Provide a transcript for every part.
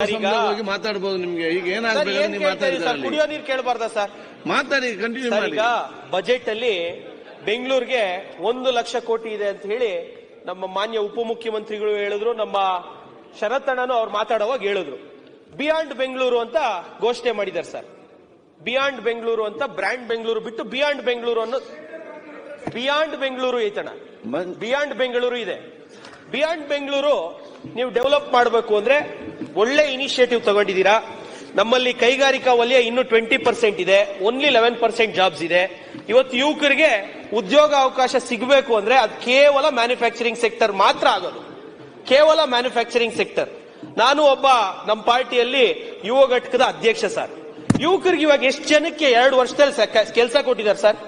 ಹೋಗಿ ಮಾತಾಡಬಹುದು. ನಿಮ್ಗೆ ಈಗ ಏನಾಗಬೇಕು? ಕುಡಿಯೋ ನೀರು ಕೇಳಬಾರ್ದ ಸರ್? ಮಾತಾಡಿ, ಕಂಟಿನ್ಯೂ ಮಾಡಿ. ಈಗ ಬಜೆಟ್ ಅಲ್ಲಿ ಬೆಂಗಳೂರಿಗೆ 1 ಲಕ್ಷ ಕೋಟಿ ಇದೆ ಅಂತ ಹೇಳಿ ನಮ್ಮ ಮಾನ್ಯ ಉಪಮುಖ್ಯಮಂತ್ರಿಗಳು ಹೇಳಿದ್ರು, ನಮ್ಮ ಶರತ್ ಅಣ್ಣನು ಅವ್ರು ಮಾತಾಡುವಾಗ ಹೇಳಿದ್ರು. ಬಿಯಾಂಡ್ ಬೆಂಗಳೂರು ಅಂತ ಘೋಷಣೆ ಮಾಡಿದ್ದಾರೆ ಸರ್. ಬಿಯಾಂಡ್ ಬೆಂಗಳೂರು ಅಂತ ಬ್ರ್ಯಾಂಡ್ ಬೆಂಗಳೂರು ಬಿಟ್ಟು ಬಿಯಾಂಡ್ ಬೆಂಗಳೂರು ಅನ್ನೋ ಬಿಯಾಂಡ್ ಬೆಂಗಳೂರು ಐತಣ್ಣ. ಬಿಯಾಂಡ್ ಬೆಂಗಳೂರು ಇದೆ. ಬಿಯಾಂಡ್ ಬೆಂಗಳೂರು ನೀವು ಡೆವಲಪ್ ಮಾಡಬೇಕು ಅಂದ್ರೆ ಒಳ್ಳೆ ಇನಿಷಿಯೇಟಿವ್ ತಗೊಂಡಿದ್ದೀರಾ. ನಮ್ಮಲ್ಲಿ ಕೈಗಾರಿಕಾ ವಲಯ ಇನ್ನೂ 20% ಇದೆ, ಓನ್ಲಿ 11% ಜಾಬ್ಸ್ ಇದೆ. ಇವತ್ತು ಯುವಕರಿಗೆ ಉದ್ಯೋಗ ಅವಕಾಶ ಸಿಗಬೇಕು ಅಂದ್ರೆ ಅದು ಕೇವಲ ಮ್ಯಾನುಫ್ಯಾಕ್ಚರಿಂಗ್ ಸೆಕ್ಟರ್ ಮಾತ್ರ ಆಗೋದು, ಕೇವಲ ಮ್ಯಾನುಫ್ಯಾಕ್ಚರಿಂಗ್ ಸೆಕ್ಟರ್. ನಾನು ಒಬ್ಬ ನಮ್ಮ ಪಾರ್ಟಿಯಲ್ಲಿ ಯುವ ಘಟಕದ ಅಧ್ಯಕ್ಷ ಸರ್. ಯುವಕರಿಗೆ ಇವಾಗ ಎಷ್ಟು ಜನಕ್ಕೆ 2 ವರ್ಷದಲ್ಲಿ ಕೆಲಸ ಕೊಟ್ಟಿದ್ದಾರೆ ಸರ್?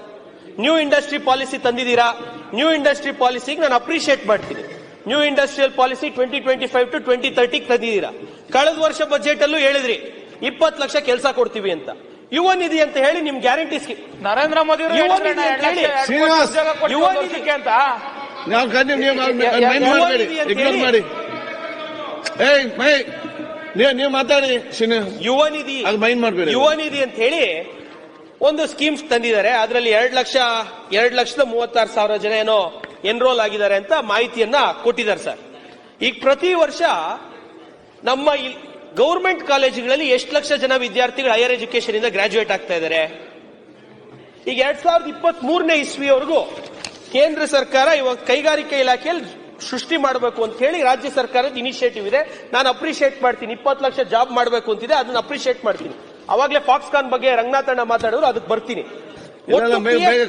ನ್ಯೂ ಇಂಡಸ್ಟ್ರಿ ಪಾಲಿಸಿ ತಂದಿದ್ದೀರಾ. ನ್ಯೂ ಇಂಡಸ್ಟ್ರಿ ಪಾಲಿಸಿಗೆ ನಾನು ಅಪ್ರಿಶಿಯೇಟ್ ಮಾಡ್ತೀನಿ. ನ್ಯೂ ಇಂಡಸ್ಟ್ರಿಯಲ್ ಪಾಲಿಸಿ 2025 to 2030 ತಂದಿದ್ದೀರಾ. ಕಳೆದ ವರ್ಷ ಬಜೆಟ್ ಅಲ್ಲೂ ಹೇಳಿದ್ರಿ 20 ಲಕ್ಷ ಕೆಲಸ ಕೊಡ್ತೀವಿ ಅಂತ. ಯುವ ನಿಧಿ ಅಂತ ಹೇಳಿ ನಿಮ್ ಗ್ಯಾರಂಟಿ ಸ್ಕೀಮ್ ನರೇಂದ್ರ ಮೋದಿ ಯುವ ನಿಧಿ ಅಂತ ಹೇಳಿ ಯುವ ನಿಧಿ ಅಂತ ನೀವು ಮಾತಾಡಿ. ಯುವ ನಿಧಿ ಅಂತ ಹೇಳಿ ಒಂದು ಸ್ಕೀಮ್ಸ್ ತಂದಿದ್ದಾರೆ. ಅದರಲ್ಲಿ 2,36,000 ಜನ ಏನೋ ಎನ್ರೋಲ್ ಆಗಿದ್ದಾರೆ ಅಂತ ಮಾಹಿತಿಯನ್ನ ಕೊಟ್ಟಿದ್ದಾರೆ ಸರ್. ಈಗ ಪ್ರತಿ ವರ್ಷ ನಮ್ಮ ಗೌರ್ಮೆಂಟ್ ಕಾಲೇಜುಗಳಲ್ಲಿ ಎಷ್ಟು ಲಕ್ಷ ಜನ ವಿದ್ಯಾರ್ಥಿಗಳು ಹೈಯರ್ ಎಜುಕೇಶನ್ ಇಂದ ಗ್ರಾಜುಯೇಟ್ ಆಗ್ತಾ ಇದ್ದಾರೆ? ಈಗ 2023ನೇ ಇಸ್ವಿವರೆಗೂ ಕೇಂದ್ರ ಸರ್ಕಾರ ಇವಾಗ ಕೈಗಾರಿಕಾ ಇಲಾಖೆಯಲ್ಲಿ ಸೃಷ್ಟಿ ಮಾಡಬೇಕು ಅಂತ ಹೇಳಿ ರಾಜ್ಯ ಸರ್ಕಾರದ ಇನಿಷಿಯೇಟಿವ್ ಇದೆ. ನಾನು ಅಪ್ರಿಶಿಯೇಟ್ ಮಾಡ್ತೀನಿ. 20 ಲಕ್ಷ ಜಾಬ್ ಮಾಡಬೇಕು ಅಂತಿದೆ, ಅದನ್ನ ಅಪ್ರಿಶಿಯೇಟ್ ಮಾಡ್ತೀನಿ. ಅವಾಗಲೇ ಫಾಕ್ಸ್ಕಾನ್ ಬಗ್ಗೆ ರಂಗನಾಥಣ್ಣ ಮಾತಾಡಿದ್ರು, ಅದಕ್ಕೆ ಬರ್ತೀನಿ.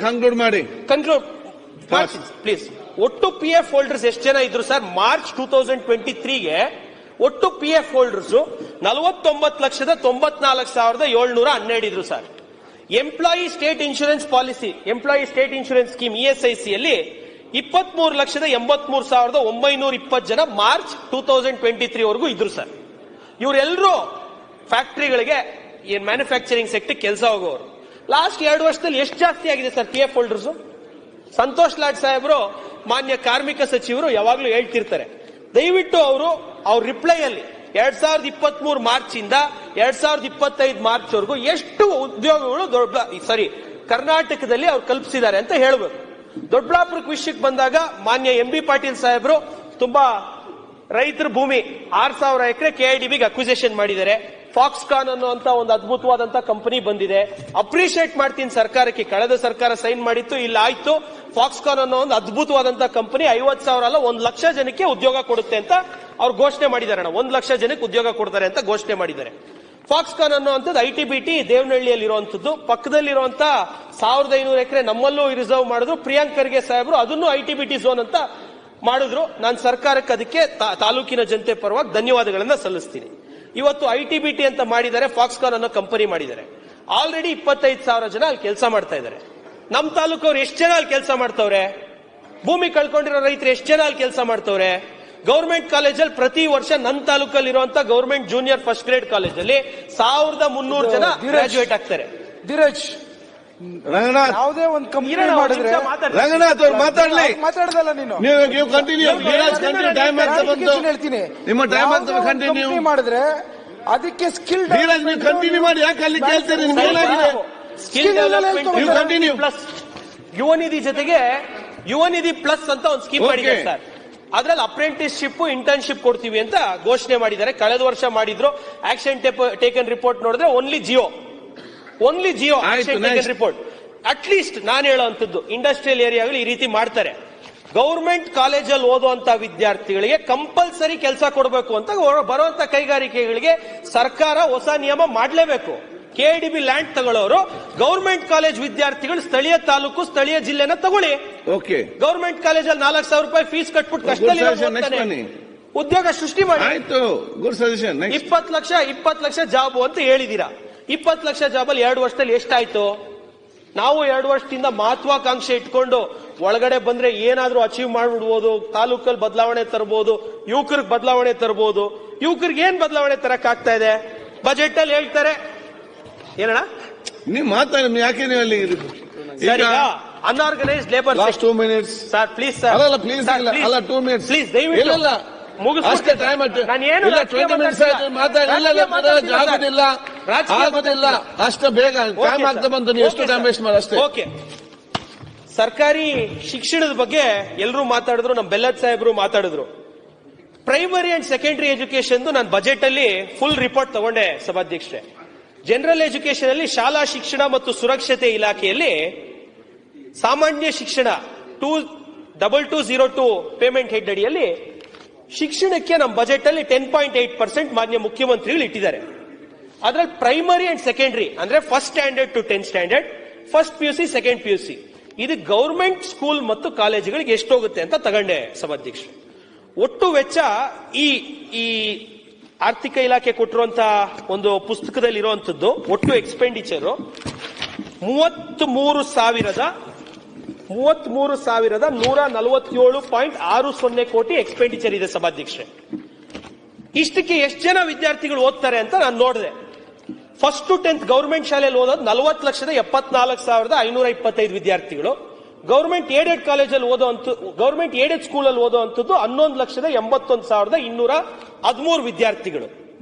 ಕನ್ಕ್ಲೂಡ್ ಮಾಡಿ. ಪ್ಲೀಸ್. ಒಟ್ಟು PF ಹೋಲ್ಡರ್ಸ್ ಎಷ್ಟು ಜನ ಇದ್ರು ಸರ್? ಮಾರ್ಚ್ 2023ಗೆ ಒಟ್ಟು PF ಹೋಲ್ಡರ್ಸ್ 49,94,712 ಇದ್ರು sir. Employee state insurance policy, employee state insurance scheme ESIC ಅಲ್ಲಿ 23,83,920 ಜನ ಮಾರ್ಚ್ 2023 ವರೆಗೂ ಇದ್ರು ಸರ್. ಇವರೆಲ್ಲರೂ ಫ್ಯಾಕ್ಟರಿಗಳಿಗೆ ಏನ್ ಮ್ಯಾನುಫ್ಯಾಕ್ಚರಿಂಗ್ ಸೆಕ್ಟರ್ ಕೆಲಸ ಹೋಗೋರು. ಲಾಸ್ಟ್ 2 ವರ್ಷದಲ್ಲಿ ಎಷ್ಟು ಜಾಸ್ತಿ ಆಗಿದೆ sir PF holders? Santosh Lad ಸಾಹೇಬರು, ಮಾನ್ಯ ಕಾರ್ಮಿಕ ಸಚಿವರು ಯಾವಾಗ್ಲೂ ಹೇಳ್ತಿರ್ತಾರೆ, ದಯವಿಟ್ಟು ಅವ್ರ ರಿಪ್ಲೈ ಅಲ್ಲಿ 2023 ಮಾರ್ಚ್ ಇಂದ 2025 ಮಾರ್ಚ್ ವರೆಗೂ ಎಷ್ಟು ಉದ್ಯೋಗಗಳು ಕರ್ನಾಟಕದಲ್ಲಿ ಅವ್ರು ಕಲ್ಪಿಸಿದ್ದಾರೆ ಅಂತ ಹೇಳಬೇಕು. ದೊಡ್ಡಬಳ್ಳಾಪುರ ವಿಷಯಕ್ಕೆ ಬಂದಾಗ ಮಾನ್ಯ MB ಪಾಟೀಲ್ ಸಾಹೇಬರು ತುಂಬಾ ರೈತರ ಭೂಮಿ 6,000 ಎಕರೆ KIDBಗೆ ಅಕ್ವಿಸಿಷನ್ ಮಾಡಿದ್ದಾರೆ. ಫಾಕ್ಸ್ಕಾನ್ ಅನ್ನುವಂತ ಒಂದು ಅದ್ಭುತವಾದಂತ ಕಂಪನಿ ಬಂದಿದೆ. ಅಪ್ರಿಶಿಯೇಟ್ ಮಾಡ್ತೀನಿ ಸರ್ಕಾರಕ್ಕೆ. ಕಳೆದ ಸರ್ಕಾರ ಸೈನ್ ಮಾಡಿತ್ತು, ಇಲ್ಲ ಆಯ್ತು. ಫಾಕ್ಸ್ಕಾನ್ ಅನ್ನೋ ಒಂದು ಅದ್ಭುತವಾದಂತ ಕಂಪನಿ 50,000 ಅಲ್ಲ 1 ಲಕ್ಷ ಜನಕ್ಕೆ ಉದ್ಯೋಗ ಕೊಡುತ್ತೆ ಅಂತ ಅವ್ರು ಘೋಷಣೆ ಮಾಡಿದ್ದಾರೆ. 1 ಲಕ್ಷ ಜನಕ್ಕೆ ಉದ್ಯೋಗ ಕೊಡ್ತಾರೆ ಅಂತ ಘೋಷಣೆ ಮಾಡಿದ್ದಾರೆ. ಫಾಕ್ಸ್ಕಾನ್ ಅನ್ನುವಂಥದ್ದು ITBT ದೇವನಹಳ್ಳಿಯಲ್ಲಿ ಇರುವಂತದ್ದು. ಪಕ್ಕದಲ್ಲಿರುವಂತ 1,500 ಎಕರೆ ನಮ್ಮಲ್ಲೂ ರಿಸರ್ವ್ ಮಾಡಿದ್ರು. ಪ್ರಿಯಾಂಕ್ ಖರ್ಗೆ ಸಾಹೇಬರು ಅದನ್ನು ITBT ಝೋನ್ ಅಂತ ಮಾಡಿದ್ರು. ನಾನು ಸರ್ಕಾರಕ್ಕೆ ಅದಕ್ಕೆ ತಾಲೂಕಿನ ಜನತೆ ಪರವಾಗಿ ಧನ್ಯವಾದಗಳನ್ನ ಸಲ್ಲಿಸ್ತೀನಿ. ಇವತ್ತು ITBT ಅಂತ ಮಾಡಿದ್ದಾರೆ, ಫಾಕ್ಸ್ಕಾನ್ ಅನ್ನೋ ಕಂಪನಿ ಮಾಡಿದ್ದಾರೆ. ಆಲ್ರೆಡಿ 25,000 ಜನ ಅಲ್ಲಿ ಕೆಲಸ ಮಾಡ್ತಾ ಇದ್ದಾರೆ. ನಮ್ಮ ತಾಲೂಕವ್ರು ಎಷ್ಟು ಜನ ಅಲ್ಲಿ ಕೆಲಸ ಮಾಡ್ತವ್ರೆ? ಭೂಮಿ ಕಳ್ಕೊಂಡಿರೋ ರೈತರು ಎಷ್ಟು ಜನ ಅಲ್ಲಿ ಕೆಲಸ ಮಾಡ್ತವ್ರೆ? ಗೌರ್ಮೆಂಟ್ ಕಾಲೇಜಲ್ಲಿ ಪ್ರತಿ ವರ್ಷ ನನ್ನ ತಾಲೂಕಲ್ಲಿ ಇರುವಂತ ಗೌರ್ಮೆಂಟ್ ಜೂನಿಯರ್ ಫಸ್ಟ್ ಗ್ರೇಡ್ ಕಾಲೇಜಲ್ಲಿ 1,300 ಜನ ಗ್ರಾಜುಯೇಟ್ ಆಗ್ತಾರೆ. ಧೀರಜ್, ರಂಗನಾಥ್, ಯಾವುದೇ ಒಂದು ಕಂಪನಿ ಮಾಡಿದ್ರೆ ರಂಗನಾಥ್ ಅವ್ರು ಮಾತಾಡ್ಲಿ. ಮಾತಾಡದಲ್ಲ ನೀನು. ನೀವು ಕಂಟಿನ್ಯೂ. ಟೈಮ್ ಹೇಳ್ತೀನಿ. ನಿಮ್ಮ ಟೈಮ್ ಕಂಟಿನ್ಯೂ ಮಾಡಿದ್ರೆ ಅದಕ್ಕೆ ಸ್ಕಿಲ್ ಧೀರಜ್ ನೀವು ಕಂಟಿನ್ಯೂ ಮಾಡಿ. ಯಾಕೆ ಅಲ್ಲಿ ಕೇಳ್ತೀರಿ? ನಿಮ್ಗೆ ಏನಾಗಿದೆ? ಸ್ಕಿಲ್ ಡೆವಲಪ್ಮೆಂಟ್ ಪ್ಲಸ್ ಯುವ ನಿಧಿ ಜೊತೆಗೆ ಯುವ ನಿಧಿ ಪ್ಲಸ್ ಅಂತ ಒಂದು ಸ್ಕೀಮ್ ಮಾಡಿದ್ದಾರೆ ಸರ್. ಅದ್ರಲ್ಲಿ ಅಪ್ರೆಂಟಿಸ್ಶಿಪ್, ಇಂಟರ್ನ್ಶಿಪ್ ಕೊಡ್ತೀವಿ ಅಂತ ಘೋಷಣೆ ಮಾಡಿದ್ದಾರೆ. ಕಳೆದ ವರ್ಷ ಮಾಡಿದ್ರು. ಆಕ್ಷನ್ ಟೇಕನ್ ರಿಪೋರ್ಟ್ ನೋಡಿದ್ರೆ only Jio action taken report. At least ನಾನು ಹೇಳುವಂತದ್ದು ಇಂಡಸ್ಟ್ರಿಯಲ್ ಏರಿಯಾಗಳು ಈ ರೀತಿ ಮಾಡ್ತಾರೆ. ಗೌರ್ಮೆಂಟ್ ಕಾಲೇಜಲ್ಲಿ ಓದುವಂತ ವಿದ್ಯಾರ್ಥಿಗಳಿಗೆ ಕಂಪಲ್ಸರಿ ಕೆಲಸ ಕೊಡಬೇಕು ಅಂತ ಬರುವಂತ ಕೈಗಾರಿಕೆಗಳಿಗೆ ಸರ್ಕಾರ ಹೊಸ ನಿಯಮ ಮಾಡಲೇಬೇಕು. KIDB ಲ್ಯಾಂಡ್ ತಗೊಳ್ಳೋರು ಗೌರ್ಮೆಂಟ್ ಕಾಲೇಜ್ ವಿದ್ಯಾರ್ಥಿಗಳು ಸ್ಥಳೀಯ ತಾಲೂಕು, ಸ್ಥಳೀಯ ಜಿಲ್ಲೆನ ತಗೊಳ್ಳಿ. ಗೌರ್ಮೆಂಟ್ ಕಾಲೇಜಲ್ಲಿ 4,000 ರೂಪಾಯಿ ಫೀಸ್ ಕಟ್ಬಿಟ್ಟು ಕಷ್ಟದಲ್ಲಿ ಉದ್ಯೋಗ ಸೃಷ್ಟಿ ಮಾಡಿ. 20 ಲಕ್ಷ ಜಾಬ್ ಅಂತ ಹೇಳಿದೀರಾ. 20 ಲಕ್ಷ ಜಾಬಲ್ಲಿ 2 ವರ್ಷದಲ್ಲಿ ಎಷ್ಟಾಯ್ತು? ನಾವು 2 ವರ್ಷದಿಂದ ಮಹತ್ವಾಕಾಂಕ್ಷೆ ಇಟ್ಕೊಂಡು ಒಳಗಡೆ ಬಂದ್ರೆ ಏನಾದ್ರೂ ಅಚೀವ್ ಮಾಡ್ಬಿಡ್ಬೋದು. ತಾಲೂಕಲ್ಲಿ ಬದಲಾವಣೆ ತರಬಹುದು, ಯುವಕರಿಗೆ ಬದಲಾವಣೆ ತರಬಹುದು. ಯುವಕರಿಗೆ ಏನ್ ಬದಲಾವಣೆ ತರಕ್ ಆಗ್ತಾ ಇದೆ? ಬಜೆಟ್ ಅಲ್ಲಿ ಹೇಳ್ತಾರೆ ಏನಣ್ಣ? ನೀವು ಮಾತಾಡಿ. ಯಾಕೆ ನೀವು ಅಲ್ಲಿ unorganised labour. Last 2 minutes sir, please sir. ಅಲ್ಲ ಪ್ಲೀಸ್ ಅಲ್ಲ 2 minutes ಪ್ಲೀಸ್ ದಯವಿಟ್ಟು ಅಷ್ಟೇ ಟೈಮ್ ನಾನೇನು ಇಲ್ಲ 20 ಮಿನಿಟ್ಸ್ ಆಗುದಿಲ್ಲ ಆಗುದಿಲ್ಲ ಅಷ್ಟು ಬೇಗ ಟೈಮ್ ಆಗ್ತಾ ಬಂತು. ನೀವು ಎಷ್ಟು ಟೈಮ್ ವೇಸ್ಟ್ ಮಾಡಿ ಅಷ್ಟೇ. ಓಕೆ, ಸರ್ಕಾರಿ ಶಿಕ್ಷಣದ ಬಗ್ಗೆ ಎಲ್ಲರೂ ಮಾತಾಡಿದ್ರು, ನಮ್ಮ ಬೆಲ್ಲದ್ ಸಾಹೇಬರು ಮಾತಾಡಿದ್ರು. ಪ್ರೈಮರಿ ಅಂಡ್ ಸೆಕೆಂಡರಿ ಎಜುಕೇಶನ್ ನಾನು ಬಜೆಟ್ ಅಲ್ಲಿ ಫುಲ್ ರಿಪೋರ್ಟ್ ತಗೊಂಡೆ ಸಭಾಧ್ಯಕ್ಷರೇ. ಜನರಲ್ ಎಜುಕೇಶನ್ ಅಲ್ಲಿ ಶಾಲಾ ಶಿಕ್ಷಣ ಮತ್ತು ಸುರಕ್ಷತೆ ಇಲಾಖೆಯಲ್ಲಿ ಸಾಮಾನ್ಯ ಶಿಕ್ಷಣ 2202 ಪೇಮೆಂಟ್ ಹೆಡ್ ಅಡಿಯಲ್ಲಿ ಶಿಕ್ಷಣಕ್ಕೆ ನಮ್ಮ ಬಜೆಟ್ ಅಲ್ಲಿ 10.8% ಮಾನ್ಯ ಮುಖ್ಯಮಂತ್ರಿಗಳು ಇಟ್ಟಿದ್ದಾರೆ. ಅದರಲ್ಲಿ ಪ್ರೈಮರಿ ಅಂಡ್ ಸೆಕೆಂಡರಿ ಅಂದ್ರೆ first standard to 10th standard, first PUC second PUC ಇದು ಗವರ್ಮೆಂಟ್ ಸ್ಕೂಲ್ ಮತ್ತು ಕಾಲೇಜುಗಳಿಗೆ ಎಷ್ಟು ಹೋಗುತ್ತೆ ಅಂತ ತಗೊಂಡೆ ಸಭಾಧ್ಯಕ್ಷರು. ಒಟ್ಟು ವೆಚ್ಚ ಈ ಆರ್ಥಿಕ ಇಲಾಖೆ ಕೊಟ್ಟಿರುವಂತಹ ಒಂದು ಪುಸ್ತಕದಲ್ಲಿ ಇರುವಂತದ್ದು ಒಟ್ಟು ಎಕ್ಸ್ಪೆಂಡಿಚರ್ 33,147.60 ಕೋಟಿ ಎಕ್ಸ್ಪೆಂಡಿಚರ್ ಇದೆ ಸಭಾಧ್ಯಕ್ಷರೇ. ಇಷ್ಟಕ್ಕೆ ಎಷ್ಟು ಜನ ವಿದ್ಯಾರ್ಥಿಗಳು ಓದ್ತಾರೆ ಅಂತ ನಾನು ನೋಡಿದೆ. ಫಸ್ಟ್ ಟು 10th ಗವರ್ಮೆಂಟ್ ಶಾಲೆಯಲ್ಲಿ ಓದೋದು 40,74,525 ವಿದ್ಯಾರ್ಥಿಗಳು. ಗವರ್ಮೆಂಟ್ ಏಡೆಡ್ ಕಾಲೇಜಲ್ಲಿ ಗವರ್ಮೆಂಟ್ ಏಡೆಡ್ ಸ್ಕೂಲಲ್ಲಿ ಓದುವಂತದ್ದು 11,81,213 ವಿದ್ಯಾರ್ಥಿಗಳು.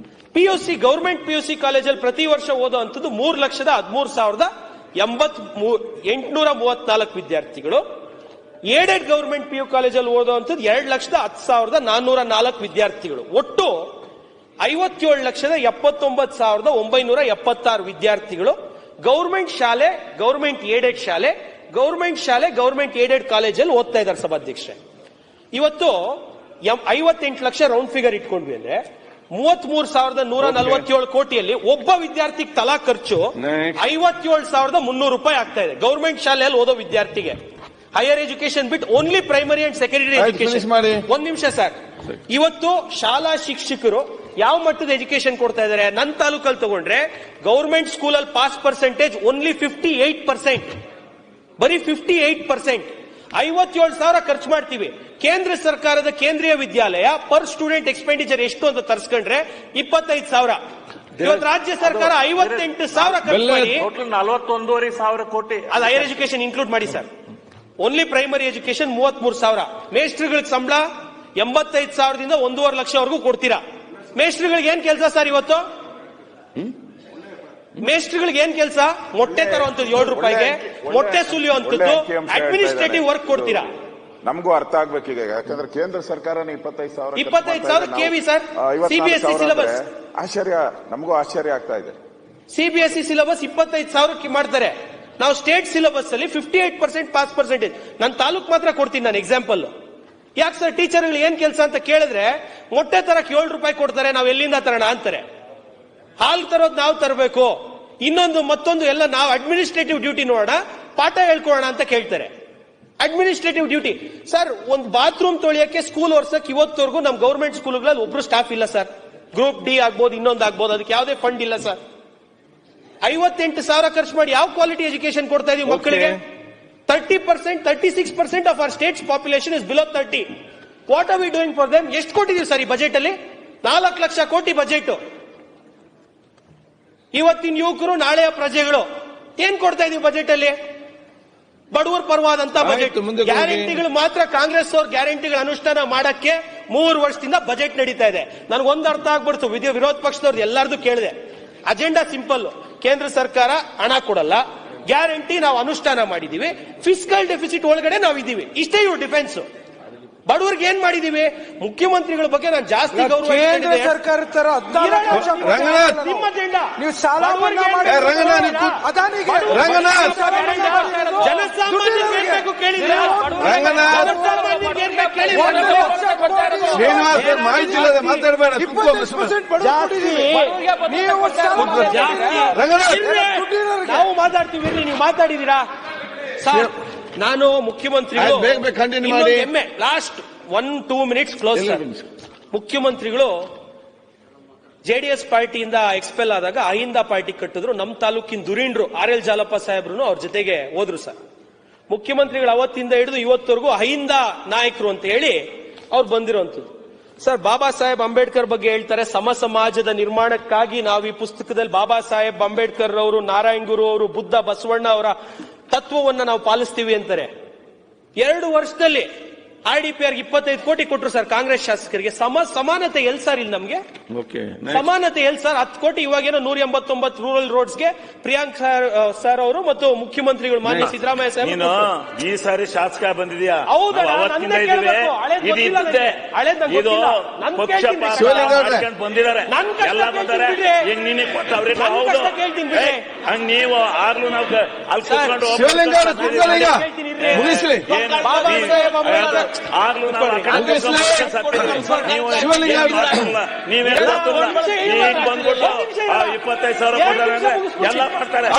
PUC ಗವರ್ಮೆಂಟ್ PUC ಕಾಲೇಜಲ್ಲಿ ಪ್ರತಿ ವರ್ಷ ಓದುವಂತದ್ದು 3,13,834 ವಿದ್ಯಾರ್ಥಿಗಳು. ಏಡೆಡ್ ಗವರ್ಮೆಂಟ್ PU ಕಾಲೇಜಲ್ಲಿ ಓದುವಂತದ್ದು 2,10,404 ವಿದ್ಯಾರ್ಥಿಗಳು. ಒಟ್ಟು 57,79,976 ವಿದ್ಯಾರ್ಥಿಗಳು ಗವರ್ಮೆಂಟ್ ಶಾಲೆ, ಗವರ್ಮೆಂಟ್ ಏಡೆಡ್ ಶಾಲೆ, ಗವರ್ಮೆಂಟ್ ಏಡೆಡ್ ಕಾಲೇಜಲ್ಲಿ ಓದ್ತಾ ಇದ್ದಾರೆ ಸಭಾಧ್ಯಕ್ಷರೇ. ಇವತ್ತು 58 ಲಕ್ಷ ರೌಂಡ್ ಫಿಗರ್ ಇಟ್ಕೊಂಡ್ವಿ ಅಂದ್ರೆ 33,147 ಕೋಟಿಯಲ್ಲಿ ಒಬ್ಬ ವಿದ್ಯಾರ್ಥಿಗೆ ತಲಾ ಖರ್ಚು 57,300 ರೂಪಾಯಿ ಆಗ್ತಾ ಇದೆ ಗವರ್ಮೆಂಟ್ ಶಾಲೆಯಲ್ಲಿ ಓದೋ ವಿದ್ಯಾರ್ಥಿಗೆ. Higher education bit only primary and secondary education. ಒಂದ್ ನಿಮಿಷ ಸರ್, ಇವತ್ತು ಶಾಲಾ ಶಿಕ್ಷಕರು ಯಾವ ಮಟ್ಟದ ಎಜುಕೇಶನ್ ಕೊಡ್ತಾ ಇದ್ದಾರೆ? ನನ್ನ ತಾಲೂಕಲ್ಲಿ ತಗೊಂಡ್ರೆ ಗವರ್ಮೆಂಟ್ ಸ್ಕೂಲಲ್ಲಿ ಪಾಸ್ ಪರ್ಸೆಂಟೇಜ್ ಓನ್ಲಿ 58%, ಬರೀ 58%. 57,000 ಖರ್ಚು ಮಾಡ್ತೀವಿ. ಕೇಂದ್ರ ಸರ್ಕಾರದ ಕೇಂದ್ರೀಯ ವಿದ್ಯಾಲಯ ಪರ್ ಸ್ಟೂಡೆಂಟ್ ಎಕ್ಸ್ಪೆಂಡಿಚರ್ ಎಷ್ಟು ಅಂತ ತರಿಸ್ಕೊಂಡ್ರೆ 25,000. ಇವತ್ತು ರಾಜ್ಯ ಸರ್ಕಾರ 58,000 ಖರ್ಚು ಮಾಡಿ 41,500 ಕೋಟಿ ಅದು ಹೈಯರ್ ಎಜುಕೇಶನ್ ಇನ್ಕ್ಲೂಡ್ ಮಾಡಿ ಸರ್. Only primary education 33,000. ಮೇಸ್ಟ್ರಿಗಳಿಗೆ ಸಂಬಳ 85,000ದಿಂದ 1.5 ಲಕ್ಷವರೆಗೂ ಕೊಡ್ತೀರಾ. ಮೇಸ್ಟ್ರಿಗಳಿಗೆ ಏನ್ ಕೆಲಸ ಸರ್? ಇವತ್ತು ಮೇಸ್ಟ್ರಿಗಳಿಗೆ ಏನ್ ಕೆಲಸ? ಮೊಟ್ಟೆ ತರುವಂತದ್ದು 7 ರೂಪಾಯಿಗೆ, ಮೊಟ್ಟೆ ಸುಲಿಯುವಂತದ್ದು, ಅಡ್ಮಿನಿಸ್ಟ್ರೇಟಿವ್ ವರ್ಕ್ ಕೊಡ್ತೀರಾ. ನಮಗೂ ಅರ್ಥ ಆಗ್ಬೇಕೀಗ, ಯಾಕಂದ್ರೆ ಕೇಂದ್ರ ಸರ್ಕಾರ 25,000 KV ಸರ್. CBSE ಸಿಲೆಬಸ್ ಆಶ್ಚರ್ಯ, ನಮಗೂ ಆಶ್ಚರ್ಯ ಆಗ್ತಾ ಇದೆ. CBSE ಸಿಲೆಬಸ್ 25,000 ಮಾಡ್ತಾರೆ. ನಾವು ಸ್ಟೇಟ್ ಸಿಲೆಬಸ್ ಅಲ್ಲಿ 58% ಪಾಸ್ ಪರ್ಸೆಂಟೇಜ್. ನನ್ನ ತಾಲೂಕ್ ಮಾತ್ರ ಕೊಡ್ತೀನಿ ನಾನು ಎಕ್ಸಾಂಪಲ್. ಯಾಕೆ ಸರ್ ಟೀಚರ್ಗಳು ಏನ್ ಕೆಲಸ ಅಂತ ಕೇಳಿದ್ರೆ ಮೊಟ್ಟೆ ತರಕ್ 7 ರೂಪಾಯಿ ಕೊಡ್ತಾರೆ, ನಾವ್ ಎಲ್ಲಿಂದ ತರೋಣ ಅಂತಾರೆ. ಹಾಲು ತರೋದು ನಾವು ತರಬೇಕು, ಮತ್ತೊಂದು ಎಲ್ಲ ನಾವು ಅಡ್ಮಿನಿಸ್ಟ್ರೇಟಿವ್ ಡ್ಯೂಟಿ ನೋಡೋಣ, ಪಾಠ ಹೇಳ್ಕೊಡೋಣ ಅಂತ ಕೇಳ್ತಾರೆ. Administrative duty sir. ಒಂದು ಬಾತ್ರೂಮ್ ತೊಳಿಯಕ್ಕೆ ಸ್ಕೂಲ್ ವರ್ಷಕ್ಕೆ ಇವತ್ತವರೆಗೂ ನಮ್ ಗವರ್ಮೆಂಟ್ ಸ್ಕೂಲ್ಗಳಲ್ಲಿ ಒಬ್ರು ಸ್ಟಾಫ್ ಇಲ್ಲ ಸರ್. ಗ್ರೂಪ್ ಡಿ ಆಗ್ಬೋದು, ಇನ್ನೊಂದು ಆಗ್ಬೋದು, ಅದಕ್ಕೆ ಯಾವುದೇ ಫಂಡ್ ಇಲ್ಲ ಸರ್. 58,000 ಖರ್ಚು ಮಾಡಿ ಯಾವ ಕ್ವಾಲಿಟಿ ಎಜುಕೇಶನ್ ಕೊಡ್ತಾ ಇದೀವಿ ಮಕ್ಕಳಿಗೆ? 36% of our States population is below 30. What are we doing for them? ಎಷ್ಟು ಕೊಟ್ಟಿದೀವಿ ಸರ್ ಈ ಬಜೆಟ್ ಅಲ್ಲಿ? 4 ಲಕ್ಷ ಕೋಟಿ ಬಜೆಟ್. ಇವತ್ತಿನ ಯುವಕರು ನಾಳೆಯ ಪ್ರಜೆಗಳು. ಏನ್ ಕೊಡ್ತಾ ಇದೀವಿ ಬಜೆಟ್ ಅಲ್ಲಿ? ಬಡವರ ಪರವಾದಂತ ಬಜೆಟ್. ಗ್ಯಾರಂಟಿಗಳು ಮಾತ್ರ ಕಾಂಗ್ರೆಸ್ ಅವ್ರ ಗ್ಯಾರಂಟಿಗಳ ಅನುಷ್ಠಾನ ಮಾಡಕ್ಕೆ 3 ವರ್ಷದಿಂದ ಬಜೆಟ್ ನಡೀತಾ ಇದೆ. ನನಗೊಂದು ಅರ್ಥ ಆಗ್ಬಿಡ್ತು, ವಿರೋಧ ಪಕ್ಷದವ್ರದ್ದು ಎಲ್ಲಾರ್ದು ಕೇಳಿದೆ. ಅಜೆಂಡಾ ಸಿಂಪಲ್, ಕೇಂದ್ರ ಸರ್ಕಾರ ಹಣ ಕೊಡಲ್ಲ, ಗ್ಯಾರಂಟಿ ನಾವು ಅನುಷ್ಠಾನ ಮಾಡಿದೀವಿ, ಫಿಸ್ಕಲ್ ಡೆಫಿಸಿಟ್ ಒಳಗಡೆ ನಾವು ಇದೀವಿ. ಇಷ್ಟೇ ಇವ್ರ ಡಿಫೆನ್ಸ್. ಬಡವರಿಗೆ ಏನ್ ಮಾಡಿದೀವಿ? ಮುಖ್ಯಮಂತ್ರಿಗಳ ಬಗ್ಗೆ ನಾನು ಜಾಸ್ತಿ ಗೌರವ. ಕೇಂದ್ರ ಸರ್ಕಾರ ತರ ನಿಮ್ಮ ಅಜೆಂಡಾ ನೀವು ಸಾಲ ಜನಸಾಮಾನ್ಯರಿಗೆ ಕೇಳಿದ್ರೆ ನಾವು ಮಾತಾಡ್ತೀವಿ, ನೀವು ಮಾತಾಡಿದೀರಾ ಸರ್? ನಾನು ಮುಖ್ಯಮಂತ್ರಿಗಳು ಲಾಸ್ಟ್ 1-2 ಮಿನಿಟ್ಸ್ ಕ್ಲೋಸ್. ಮುಖ್ಯಮಂತ್ರಿಗಳು JDS ಪಾರ್ಟಿಯಿಂದ ಎಕ್ಸ್ಪೆಲ್ ಆದಾಗ ಅಹಿಂದ ಪಾರ್ಟಿ ಕಟ್ಟಿದ್ರು. ನಮ್ಮ ತಾಲೂಕಿನ ದುರೀಂಡ್ರು RL ಜಾಲಪ್ಪ ಸಾಹೇಬ್ರು ಅವ್ರ ಜೊತೆಗೆ ಹೋದ್ರು ಸರ್. ಮುಖ್ಯಮಂತ್ರಿಗಳು ಅವತ್ತಿಂದ ಹಿಡಿದು ಇವತ್ತವರೆಗೂ ಅಹಿಂದ ನಾಯಕರು ಅಂತ ಹೇಳಿ ಅವ್ರು ಬಂದಿರುವಂತದ್ದು. ಸರ್, ಬಾಬಾ ಸಾಹೇಬ್ ಅಂಬೇಡ್ಕರ್ ಬಗ್ಗೆ ಹೇಳ್ತಾರೆ, ಸಮ ಸಮಾಜದ ನಿರ್ಮಾಣಕ್ಕಾಗಿ ನಾವು ಈ ಪುಸ್ತಕದಲ್ಲಿ ಬಾಬಾ ಸಾಹೇಬ್ ಅಂಬೇಡ್ಕರ್ ಅವರು, ನಾರಾಯಣ್ ಗುರು ಅವರು, ಬುದ್ಧ ಬಸವಣ್ಣ ಅವರ ತತ್ವವನ್ನ ನಾವು ಪಾಲಿಸ್ತೀವಿ ಅಂತಾರೆ. 2 ವರ್ಷದಲ್ಲಿ RDPR 25 ಕೋಟಿ ಕೊಟ್ರು ಸರ್ ಕಾಂಗ್ರೆಸ್ ಶಾಸಕರಿಗೆ. ಸಮಾನತೆ ಎಲ್ ಸರ್ ಇಲ್ಲಿ ನಮ್ಗೆ? ಓಕೆ ಸಮಾನತೆ ಎಲ್ ಸರ್? 10 ಕೋಟಿ ಇವಾಗೇನೋ 189 ರೂರಲ್ ರೋಡ್ಸ್ಗೆ ಪ್ರಿಯಾಂಕ್ ಸರ್ ಅವರು ಮತ್ತು ಮುಖ್ಯಮಂತ್ರಿಗಳು ಮಾನ್ಯ ಸಿದ್ದರಾಮಯ್ಯ ಸಾಹೇಬ್ ನೀನು ಈ ಸಾರಿ ಶಾಸಕ ಬಂದಿದ್ಯಾ? ಹೌದಣ್ಣ, ನಾವು ಅವತ್ತಿಂದ ನನ್ನೇ ಇದ್ದೀವಿ. ಕೇಳ್ಬೇಕು. ಹಳೇದ್ ಇದು ಗೊತ್ತಿಲ್ಲ ಇದ್ದಿದ್ದೆ. ನನಗೆ. ಹಳೇದ್ ನಂಗೆ ಇದು ಗೊತ್ತಿಲ್ಲ. ನನ್ ಪಕ್ಷಪಾತ ಕೇಳ್ತೀನಿ. ಶಿವಲಿಂಗೌಡ್ರೆ. ಮಾಡ್ಕೊಂಡು ಬಂದಿದ್ದಾರೆ. ನನ್ ಕಷ್ಟ ಎಲ್ಲ ಬಂದರೆ ಕೇಳ್ತೀನಿ ಬಿಡ್ರಿ. ಈಗ ನಿನಗೆ ಕೊಟ್ಟು ಅವ್ರಿಗೆ ನನ್ ಹೌದು ಕಷ್ಟ ಕೇಳ್ತೀನಿ ಬಿಡ್ರಿ. ಹಂಗ ನೀವು ಆಗ್ಲೂ ನಾವು ಅಲ್ಲಿ ಕೂತ್ಕೊಂಡು ಶಿವಲಿಂಗೌಡ್ರೆ ಕೂತ್ಕೊಳ್ಳಿ ಈಗ. ಕೇಳ್ತೀನಿ ಇರ್ರಿ. ಮುಗಿಸ್ಲಿ. ಬಾಬಾ ಸಾಹೇಬ್ ಅಂಬೇಡ್ಕರ್. ಆಗ್ಲೂ ನಾವು ಆ ಕಡೆ ಮುಗಿಸ್ಲಿ. ನೀವು ಶಿವಲಿಂಗೌಡ್ರೆ. ನೀವೇ ಒಂದ್ ನಿಮಿಷ ಈಗ ಬಂದ್ಬಿಟ್ಟು 25,000 ಕೊಡ್ತಾರೆ ಎಲ್ಲ ಮಾಡ್ತಾರೆ.